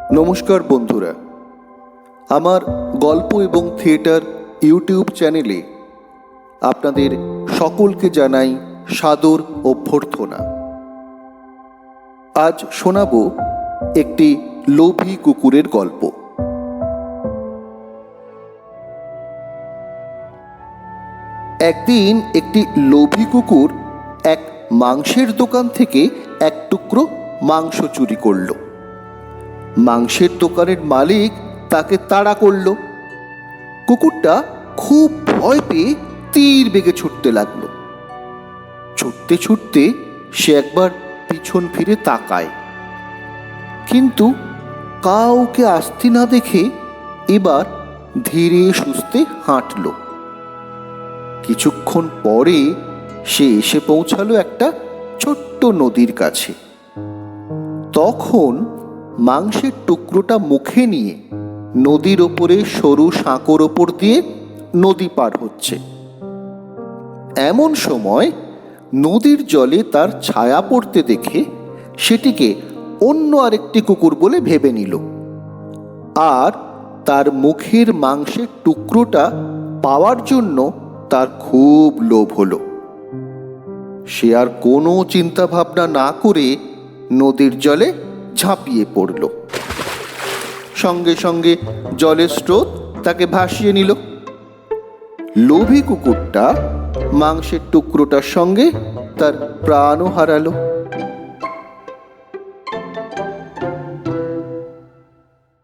নমস্কার বন্ধুরা, আমার গল্প এবং থিয়েটার ইউটিউব চ্যানেলে আপনাদের সকলকে জানাই সাদর অভ্যর্থনা। আজ শোনাব একটি লোভী কুকুরের গল্প। একদিন একটি লোভী কুকুর এক মাংসের দোকান থেকে এক টুকরো মাংস চুরি করল। মাংসের দোকানের মালিক তাকে তাড়া করল। কুকুরটা খুব ভয় পেয়ে তীর বেগে ছুটতে লাগলো। ছুটতে ছুটতে সে একবার পিছন ফিরে তাকায়, কিন্তু কাউকে আসতে না দেখে এবার ধীরে সুস্থে হাঁটল। কিছুক্ষণ পরে সে এসে পৌঁছালো একটা ছোট্ট নদীর কাছে। তখন মাংসের টুকরোটা মুখে নিয়ে নদীর ওপরে সরু সাঁকোর ওপর দিয়ে নদী পার হচ্ছে। এমন সময় নদীর জলে তার ছায়া পড়তে দেখে সেটিকে অন্য আরেকটি কুকুর বলে ভেবে নিল, আর তার মুখের মাংসের টুকরোটা পাওয়ার জন্য তার খুব লোভ হলো। সে আর কোনো চিন্তা ভাবনা না করে নদীর জলে ঝাঁপিয়ে পড়ল। সঙ্গে সঙ্গে জলের স্রোত তাকে ভাসিয়ে নিল। লোভী কুকুরটা মাংসের টুকরোটার সঙ্গে তার প্রাণও হারালো।